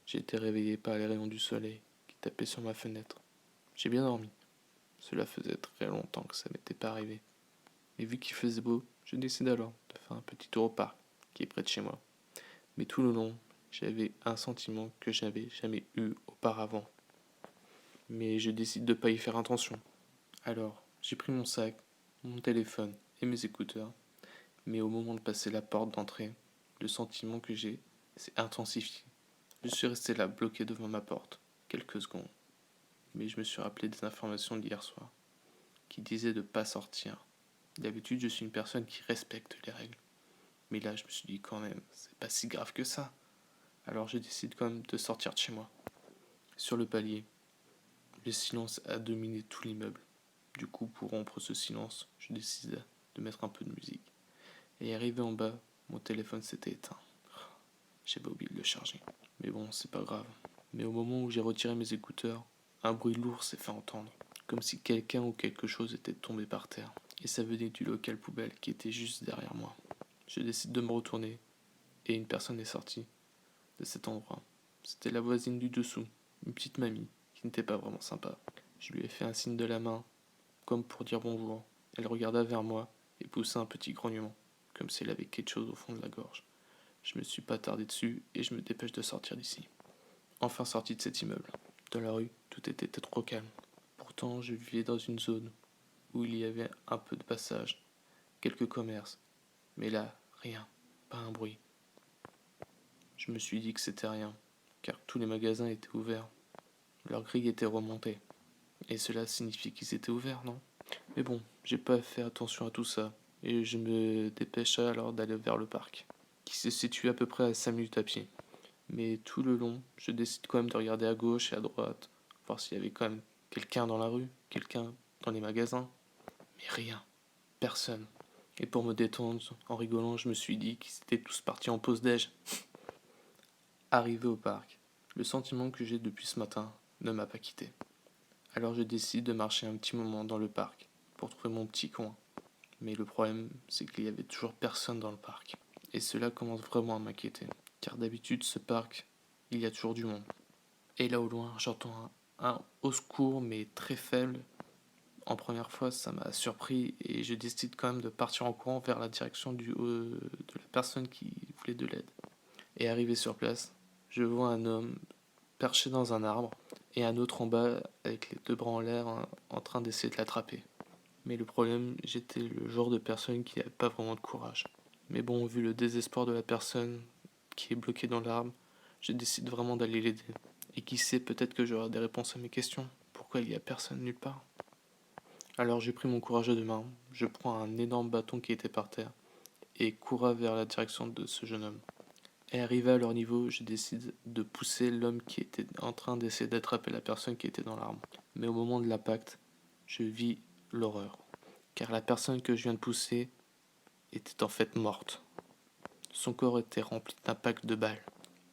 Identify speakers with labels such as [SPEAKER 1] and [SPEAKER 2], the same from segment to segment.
[SPEAKER 1] J'ai été réveillé par les rayons du soleil qui tapaient sur ma fenêtre. J'ai bien dormi. Cela faisait très longtemps que ça m'était pas arrivé. Et vu qu'il faisait beau, je décide alors de faire un petit tour au parc qui est près de chez moi. Mais tout le long, j'avais un sentiment que j'avais jamais eu auparavant. Mais je décide de pas y faire attention. Alors, j'ai pris mon sac, mon téléphone et mes écouteurs. Mais au moment de passer la porte d'entrée, le sentiment que j'ai s'est intensifié. Je suis resté là, bloqué devant ma porte, quelques secondes. Mais je me suis rappelé des informations d'hier soir, qui disaient de ne pas sortir. D'habitude, je suis une personne qui respecte les règles. Mais là, je me suis dit quand même, c'est pas si grave que ça. Alors je décide quand même de sortir de chez moi. Sur le palier, le silence a dominé tout l'immeuble. Du coup, pour rompre ce silence, je décide de mettre un peu de musique. Et arrivé en bas, mon téléphone s'était éteint. J'avais oublié de le charger. Mais bon, c'est pas grave. Mais au moment où j'ai retiré mes écouteurs, un bruit lourd s'est fait entendre, comme si quelqu'un ou quelque chose était tombé par terre. Et ça venait du local poubelle qui était juste derrière moi. Je décide de me retourner, et une personne est sortie de cet endroit. C'était la voisine du dessous, une petite mamie, qui n'était pas vraiment sympa. Je lui ai fait un signe de la main, comme pour dire bonjour. Elle regarda vers moi et poussa un petit grognement, comme si elle avait quelque chose au fond de la gorge. Je me suis pas tardé dessus et je me dépêche de sortir d'ici. Enfin sorti de cet immeuble. Dans la rue, tout était trop calme. Pourtant, je vivais dans une zone où il y avait un peu de passage, quelques commerces. Mais là, rien, pas un bruit. Je me suis dit que c'était rien, car tous les magasins étaient ouverts. Leurs grilles étaient remontées. Et cela signifie qu'ils étaient ouverts, non? Mais bon, j'ai pas fait attention à tout ça, et je me dépêche alors d'aller vers le parc, qui se situe à peu près à 5 minutes à pied. Mais tout le long, je décide quand même de regarder à gauche et à droite, voir s'il y avait quand même quelqu'un dans la rue, quelqu'un dans les magasins. Mais rien, personne. Et pour me détendre, en rigolant, je me suis dit qu'ils étaient tous partis en pause déj. Arrivé au parc, le sentiment que j'ai depuis ce matin ne m'a pas quitté. Alors je décide de marcher un petit moment dans le parc pour trouver mon petit coin. Mais le problème, c'est qu'il y avait toujours personne dans le parc. Et cela commence vraiment à m'inquiéter. Car d'habitude, ce parc, il y a toujours du monde. Et là au loin, j'entends un au secours, mais très faible. En première fois, ça m'a surpris et je décide quand même de partir en courant vers la direction de la personne qui voulait de l'aide. Et arrivé sur place, je vois un homme perché dans un arbre et un autre en bas avec les deux bras en l'air en train d'essayer de l'attraper. Mais le problème, j'étais le genre de personne qui n'avait pas vraiment de courage. Mais bon, vu le désespoir de la personne qui est bloquée dans l'arbre, je décide vraiment d'aller l'aider. Et qui sait, peut-être que j'aurai des réponses à mes questions. Pourquoi il n'y a personne nulle part? Alors j'ai pris mon courage à deux mains, je prends un énorme bâton qui était par terre et cours vers la direction de ce jeune homme. Et arrivé à leur niveau, je décide de pousser l'homme qui était en train d'essayer d'attraper la personne qui était dans l'arbre. Mais au moment de l'impact, je vis l'horreur. Car la personne que je viens de pousser était en fait morte. Son corps était rempli d'impacts de balles.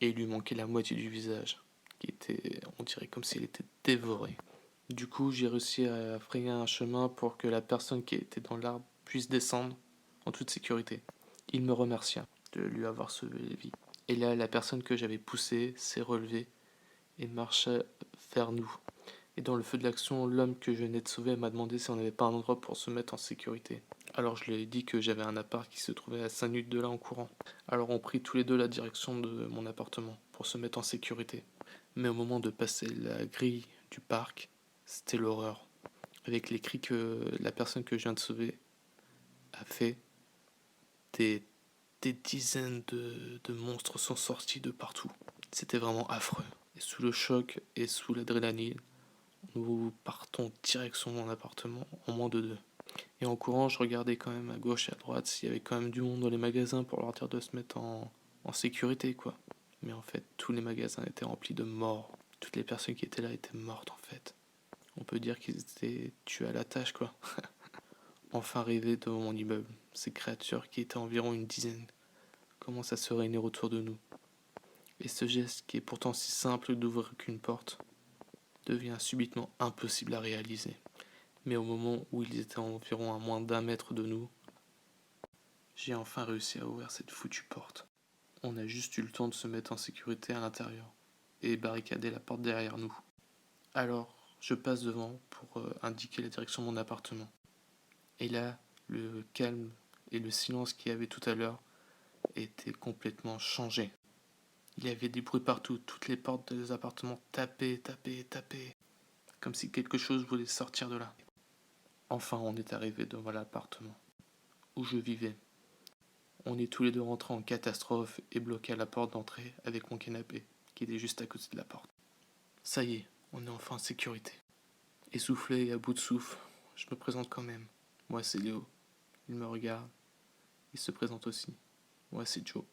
[SPEAKER 1] Et il lui manquait la moitié du visage, qui était, on dirait comme s'il était dévoré. Du coup, j'ai réussi à frayer un chemin pour que la personne qui était dans l'arbre puisse descendre en toute sécurité. Il me remercia de lui avoir sauvé la vie. Et là, la personne que j'avais poussée s'est relevée et marcha vers nous. Et dans le feu de l'action, l'homme que je venais de sauver m'a demandé si on n'avait pas un endroit pour se mettre en sécurité. Alors je lui ai dit que j'avais un appart qui se trouvait à 5 minutes de là en courant. Alors on prit tous les deux la direction de mon appartement pour se mettre en sécurité. Mais au moment de passer la grille du parc, c'était l'horreur. Avec les cris que la personne que je viens de sauver a fait, des, des dizaines de monstres sont sortis de partout. C'était vraiment affreux. Et sous le choc et sous l'adrénaline, nous partons direction mon appartement en moins de deux. Et en courant, je regardais quand même à gauche et à droite s'il y avait quand même du monde dans les magasins pour leur dire de se mettre en sécurité, quoi. Mais en fait, tous les magasins étaient remplis de morts. Toutes les personnes qui étaient là étaient mortes, en fait. On peut dire qu'ils étaient tués à la tâche, quoi. Enfin arrivé devant mon immeuble, ces créatures qui étaient environ une dizaine commencent à se réunir autour de nous. Et ce geste, qui est pourtant si simple d'ouvrir qu'une porte, devient subitement impossible à réaliser. Mais au moment où ils étaient environ à moins d'un mètre de nous, j'ai enfin réussi à ouvrir cette foutue porte. On a juste eu le temps de se mettre en sécurité à l'intérieur. et barricader la porte derrière nous. Alors, je passe devant pour indiquer la direction de mon appartement. Et là, le calme et le silence qu'il y avait tout à l'heure étaient complètement changés. Il y avait des bruits partout, toutes les portes des appartements tapaient, comme si quelque chose voulait sortir de là. Enfin, on est arrivé devant l'appartement où je vivais. On est tous les deux rentrés en catastrophe et bloqués à la porte d'entrée avec mon canapé, qui était juste à côté de la porte. Ça y est, on est enfin en sécurité. Essoufflé et à bout de souffle, je me présente quand même. Moi, c'est Léo. Il me regarde. Il se présente aussi. Moi, c'est Joe.